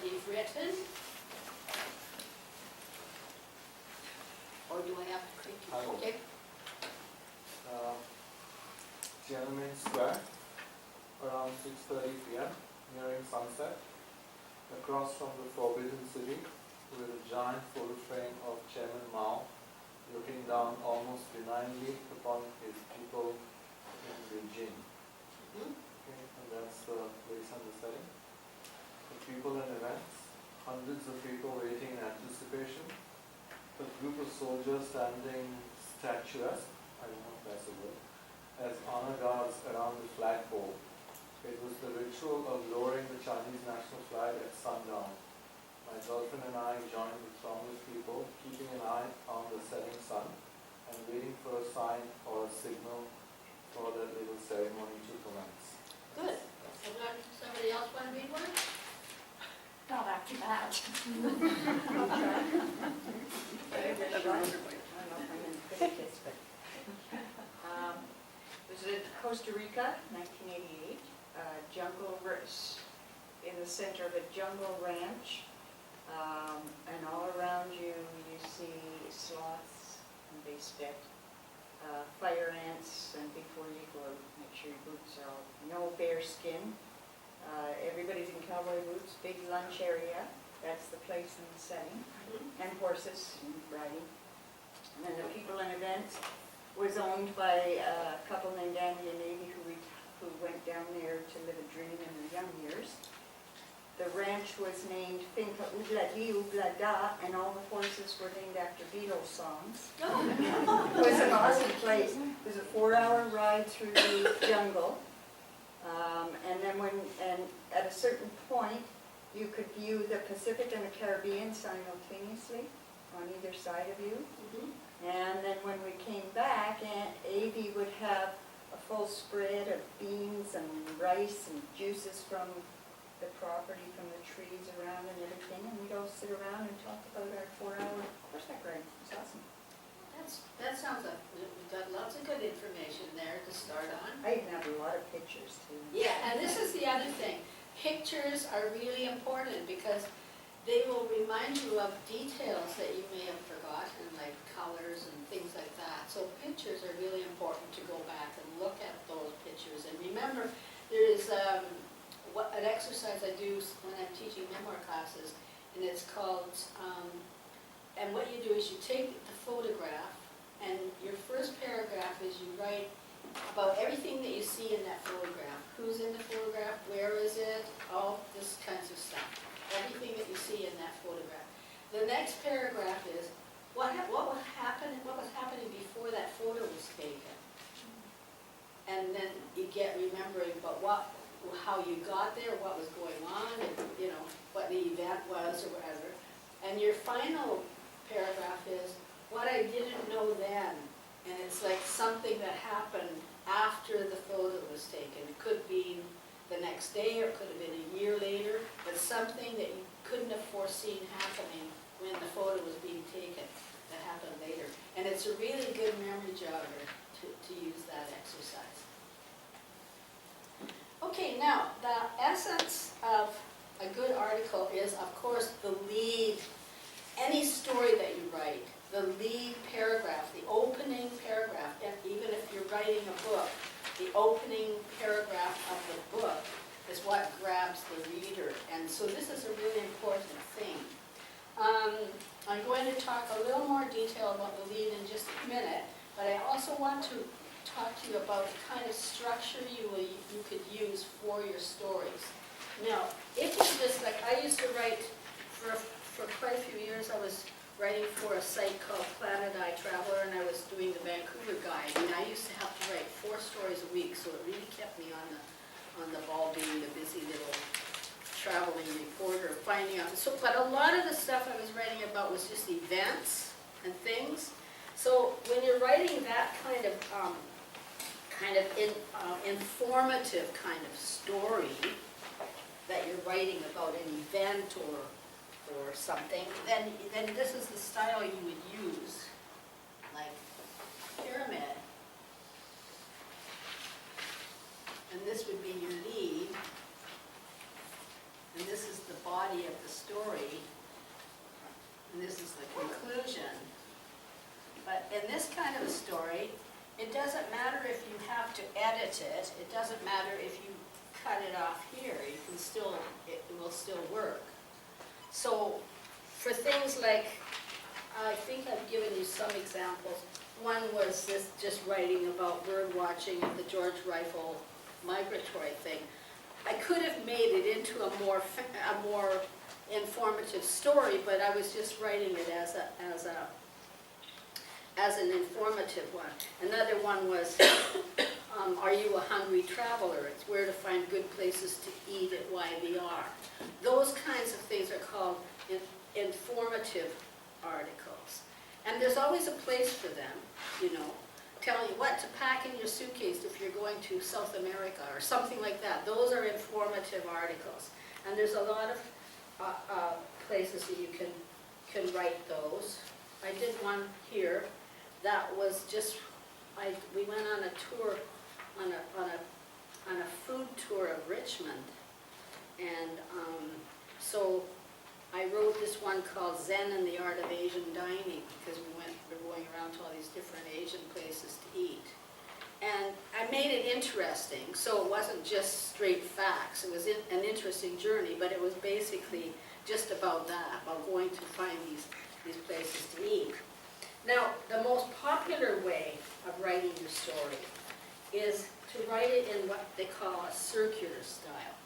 you've written. Or do I have to create? I will. Okay. Tiananmen Square, around 6:30 p.m., nearing sunset, across from the Forbidden City, with a giant photo frame of Chairman Mao looking down almost benignly upon his people in Beijing. Mhm. Okay, and that's the place and the setting. The people and events, hundreds of people waiting in anticipation, a group of soldiers standing statuesque, I don't know if that's a word, as honor guards around the flagpole. It was the ritual of lowering the Chinese national flag at sundown. My girlfriend and I joined the throng of people, keeping an eye on the setting sun and waiting for a sign or a signal for that little ceremony to commence. Good. Somebody else want to read one? Not after that. Was in Costa Rica, 1988, jungle in the center of a jungle ranch, and all around you see sloths and they spit, fire ants, and before you go out, make sure your boots are all, no bear skin. Everybody's in cowboy boots, big lunch area, that's the place and the setting, and horses and riding. And then the people and events was owned by a couple named Andy and Amy who went down there to live a dream in their young years. The ranch was named Finca Oobla-Dee Oobla-Da, and all the horses were named after Beatles songs. It was an awesome place. It was a 4-hour ride through the jungle. And then at a certain point, you could view the Pacific and the Caribbean simultaneously on either side of you. And then when we came back, Aunt Avie would have a full spread of beans and rice and juices from the property, from the trees around and everything, and we'd all sit around and talk about our 4-hour horseback ride. It was awesome. That sounds like we've got lots of good information there to start on. I even have a lot of pictures too. Yeah, and this is the other thing. Pictures are really important because they will remind you of details that you may have forgotten, like colors and things like that. So pictures are really important to go back and look at those pictures. And remember, there is an exercise I do when I'm teaching memoir classes, and it's called, and what you do is you take the photograph, and your first paragraph is you write about everything that you see in that photograph. Who's in the photograph, where is it, all this kinds of stuff. Everything that you see in that photograph. The next paragraph is what was happening before that photo was taken. And then you get remembering about how you got there, what was going on, and what the event was or whatever. And your final paragraph is what I didn't know then. And it's like something that happened after the photo was taken. It could be the next day or it could have been a year later, but something that you couldn't have foreseen happening when the photo was being taken that happened later. And it's a really good memory jogger to use that exercise. Okay, now the essence of a good article is, of course, the lead, any story that you write, the lead paragraph, the opening paragraph, and even if you're writing a book, the opening paragraph of the book is what grabs the reader. And so this is a really important thing. I'm going to talk a little more detail about the lead in just a minute, but I also want to talk to you about the kind of structure you could use for your stories. Now, if you just, like I used to write for quite a few years, I was writing for a site called Planet Eye Traveler, and I was doing the Vancouver guide, and I used to have to write 4 stories a week, so it really kept me on the ball, being a busy little traveling reporter, finding out. So, but a lot of the stuff I was writing about was just events and things. So when you're writing that kind of informative kind of story that you're writing about an event or something, then this is the style you would use, like pyramid. And this would be your lead. And this is the body of the in this kind of a story, it doesn't matter if you have to edit it, it doesn't matter if you cut it off here, you can still, it will still work. So, for things like, I think I've given you some examples. One was this, just writing about bird watching at the George Rifle migratory thing. I could have made it into a more informative story, but I was just writing it as an informative one. Another one was, are you a hungry traveler? It's where to find good places to eat at YVR. Those kinds of things are called informative articles. And there's always a place for them, you know, telling you what to pack in your suitcase if you're going to South America or something like that. Those are informative articles. And there's a lot of places that you can write those. I did one here that was just, we went on a tour, on a food tour of Richmond. And so I wrote this one called Zen and the Art of Asian Dining, because we're going around to all these different Asian places to eat. And I made it interesting, so it wasn't just straight facts. It was an interesting journey, but it was basically just about that, about going to find these places to eat. Now, the most popular way of writing your story is to write it in what they call a circular style.